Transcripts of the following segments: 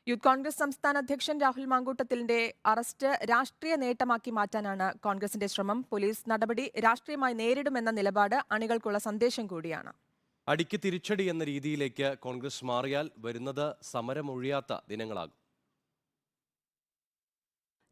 Youth Congress സംസ്ഥാന അധ്യക്ഷൻ Rahul മാങ്കൂട്ടത്തിലിന്റെ arrest രാഷ്ട്രീയ നേട്ടമാക്കി മാറ്റാനാണ് കോൺഗ്രസിന്റെ ശ്രമം. പോലീസ് നടപടി രാഷ്ട്രീയമായി നേരിടുമെന്ന നിലപാട് അണികൾക്കുള്ള സന്ദേശം കൂടിയാണ്. അടിക്ക് തിരിച്ചടി എന്ന രീതിയിലേക്ക് കോൺഗ്രസ് മാറിയാൽ വരുന്നത് സമരമൊഴിയാത്ത ദിനങ്ങളാകും.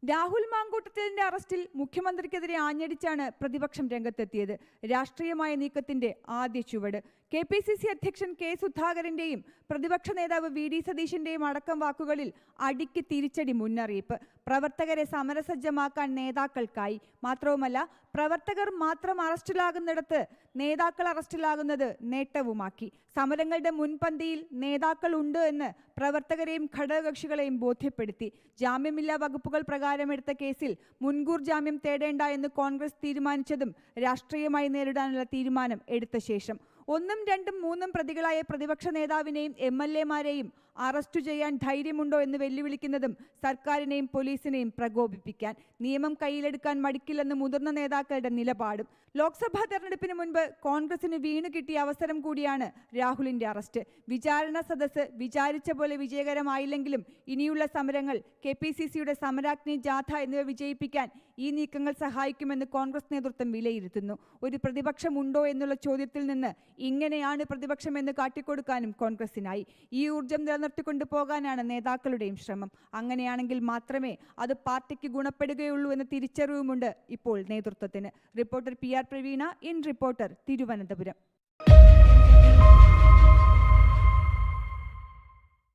രാഹുൽ മാങ്കൂട്ടത്തിലിന്റെ അറസ്റ്റിൽ മുഖ്യമന്ത്രിക്കെതിരെ ആഞ്ഞടിച്ചാണ് പ്രതിപക്ഷം രംഗത്തെത്തിയത്. രാഷ്ട്രീയമായ നീക്കത്തിന്റെ ആദ്യ ചുവട്. KPCC അധ്യക്ഷൻ K സുധാകരന്റെയും പ്രതിപക്ഷ നേതാവ് VD സതീശന്റെയും അടക്കം വാക്കുകളിൽ അടിക്ക് തിരിച്ചടി മുന്നറിയിപ്പ്. പ്രവർത്തകരെ സമരസജ്ജമാക്കാൻ നേതാക്കൾക്കായി. മാത്രവുമല്ല, പ്രവർത്തകർ മാത്രം അറസ്റ്റിലാകുന്നിടത്ത് നേതാക്കൾ അറസ്റ്റിലാകുന്നത് നേട്ടവുമാക്കി. സമരങ്ങളുടെ മുൻപന്തിയിൽ നേതാക്കൾ ഉണ്ട് എന്ന് പ്രവർത്തകരെയും ഘടകകക്ഷികളെയും ബോധ്യപ്പെടുത്തി. ജാമ്യമില്ലാ വകുപ്പുകൾ പ്രകാരമെടുത്ത കേസിൽ മുൻകൂർ ജാമ്യം തേടേണ്ട എന്ന് കോൺഗ്രസ് തീരുമാനിച്ചതും രാഷ്ട്രീയമായി നേരിടാനുള്ള തീരുമാനം എടുത്ത ശേഷം. 1ഉം 2ഉം 3ഉം പ്രതികളായ പ്രതിപക്ഷ നേതാവിനെയും MLA-മാരെയും അറസ്റ്റ് ചെയ്യാൻ ധൈര്യമുണ്ടോ എന്ന് വെല്ലുവിളിക്കുന്നതും സർക്കാരിനെയും പോലീസിനെയും പ്രകോപിപ്പിക്കാൻ. നിയമം കയ്യിലെടുക്കാൻ മടിക്കില്ലെന്ന് മുതിർന്ന നേതാക്കളുടെ നിലപാടും. ലോക്സഭാ തെരഞ്ഞെടുപ്പിന് മുൻപ് കോൺഗ്രസിന് വീണു കിട്ടിയ അവസരം കൂടിയാണ് രാഹുലിന്റെ അറസ്റ്റ്. വിചാരണ സദസ്സ് വിചാരിച്ച പോലെ വിജയകരമായില്ലെങ്കിലും ഇനിയുള്ള സമരങ്ങൾ, KPCCയുടെ സമരാഗ്നി ജാഥ എന്നിവ വിജയിപ്പിക്കാൻ ഈ നീക്കങ്ങൾ സഹായിക്കുമെന്ന് കോൺഗ്രസ് നേതൃത്വം വിലയിരുത്തുന്നു. ഒരു പ്രതിപക്ഷമുണ്ടോ എന്നുള്ള ചോദ്യത്തിൽ നിന്ന് ഇങ്ങനെയാണ് പ്രതിപക്ഷമെന്ന് കാട്ടിക്കൊടുക്കാനും കോൺഗ്രസിനായി. ഈ ഊർജം നിലനിർത്തിക്കൊണ്ടു പോകാനാണ് നേതാക്കളുടെയും ശ്രമം. അങ്ങനെയാണെങ്കിൽ മാത്രമേ അത് പാർട്ടിക്ക് ഗുണപ്പെടുകയുള്ളൂ എന്ന തിരിച്ചറിവുമുണ്ട് ഇപ്പോൾ നേതൃത്വത്തിന്. Reporter PR Praveena, in reporter, Thiruvananthapuram.